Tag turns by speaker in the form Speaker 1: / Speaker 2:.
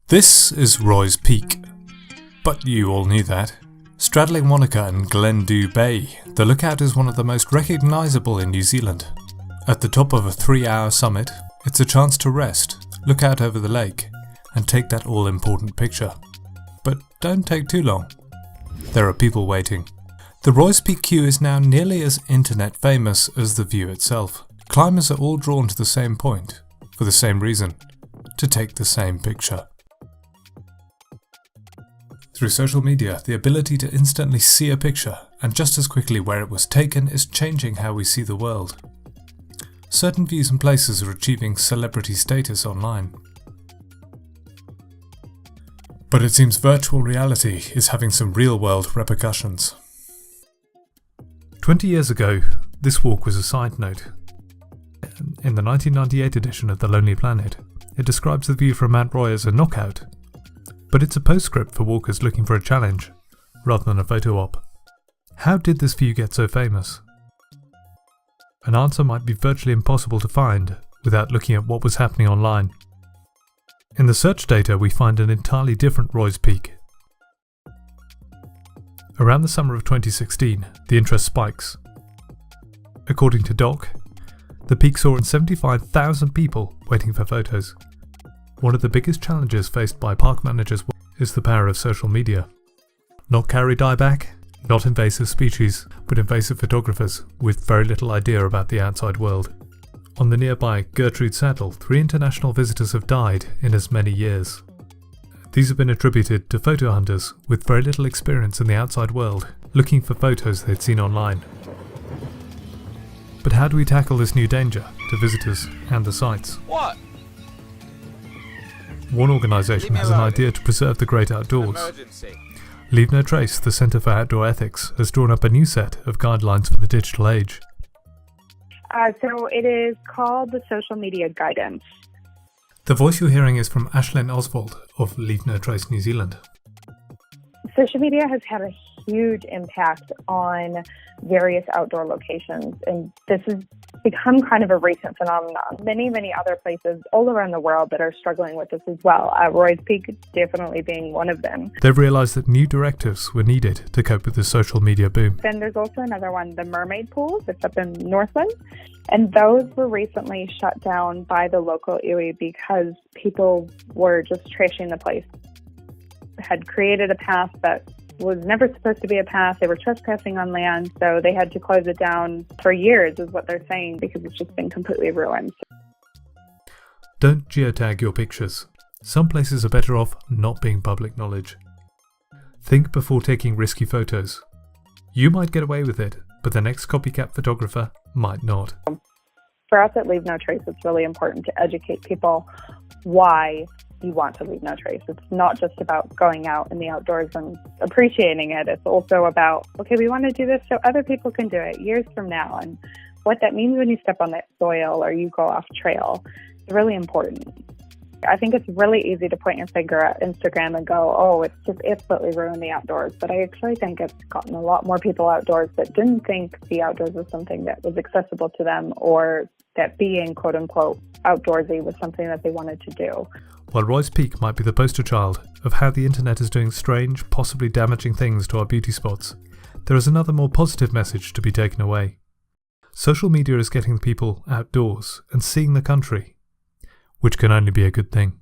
Speaker 1: This is Roy's Peak, but you all knew that. Straddling Wanaka and Glendu Bay, the lookout is one of the most recognisable in New Zealand. At the top of a 3-hour summit, it's a chance to rest, look out over the lake, and take that all-important picture. But don't take too long. There are people waiting. The Roy's Peak queue is now nearly as internet famous as the view itself. Climbers are all drawn to the same point, for the same reason, to take the same picture. Through social media, the ability to instantly see a picture, and just as quickly where it was taken, is changing how we see the world. Certain views and places are achieving celebrity status online. But it seems virtual reality is having some real-world repercussions. 20 years ago, this walk was a side note. In the 1998 edition of The Lonely Planet, it describes the view from Mount Roy as a knockout, but it's a postscript for walkers looking for a challenge, rather than a photo op. How did this view get so famous? An answer might be virtually impossible to find without looking at what was happening online. In the search data, we find an entirely different Roy's Peak. Around the summer of 2016, the interest spikes. According to Doc, the peak saw 75,000 people waiting for photos. One of the biggest challenges faced by park managers is the power of social media. Not carry dieback, not invasive species, but invasive photographers with very little idea about the outside world. On the nearby Gertrude Saddle, 3 international visitors have died in as many years. These have been attributed to photo hunters with very little experience in the outside world, looking for photos they'd seen online. But how do we tackle this new danger to visitors and the sites?
Speaker 2: What?
Speaker 1: One organisation has an idea to preserve the great outdoors.
Speaker 2: Emergency.
Speaker 1: Leave No Trace, the Centre for Outdoor Ethics, has drawn up a new set of guidelines for the digital age.
Speaker 3: So it is called the Social Media Guidance.
Speaker 1: The voice you're hearing is from Ashlyn Oswald of Leave No Trace New Zealand.
Speaker 3: Social media has had a huge impact on various outdoor locations, and this has become kind of a recent phenomenon. Many other places all around the world that are struggling with this as well. Roy's Peak definitely being one of them.
Speaker 1: They've realised that new directives were needed to cope with the social media boom.
Speaker 3: Then there's also another one, the Mermaid Pools. It's up in Northland, and those were recently shut down by the local iwi because people were just trashing the place. Had created a path that was never supposed to be a path. They were trespassing on land, so they had to close it down for years, is what they're saying, because it's just been completely ruined.
Speaker 1: Don't geotag your pictures. Some places are better off not being public knowledge. Think before taking risky photos. You might get away with it, but the next copycat photographer might not.
Speaker 3: For us at Leave No Trace, it's really important to educate people why you want to leave no trace. It's not just about going out in the outdoors and appreciating it. It's also about, okay, we want to do this so other people can do it years from now, and what that means when you step on that soil or you go off trail is really important. I think it's really easy to point your finger at Instagram and go, oh, it's absolutely ruined the outdoors. But I actually think it's gotten a lot more people outdoors that didn't think the outdoors was something that was accessible to them, or that being quote unquote outdoorsy was something that they wanted to do.
Speaker 1: While Roy's Peak might be the poster child of how the internet is doing strange, possibly damaging things to our beauty spots, there is another more positive message to be taken away. Social media is getting people outdoors and seeing the country, which can only be a good thing.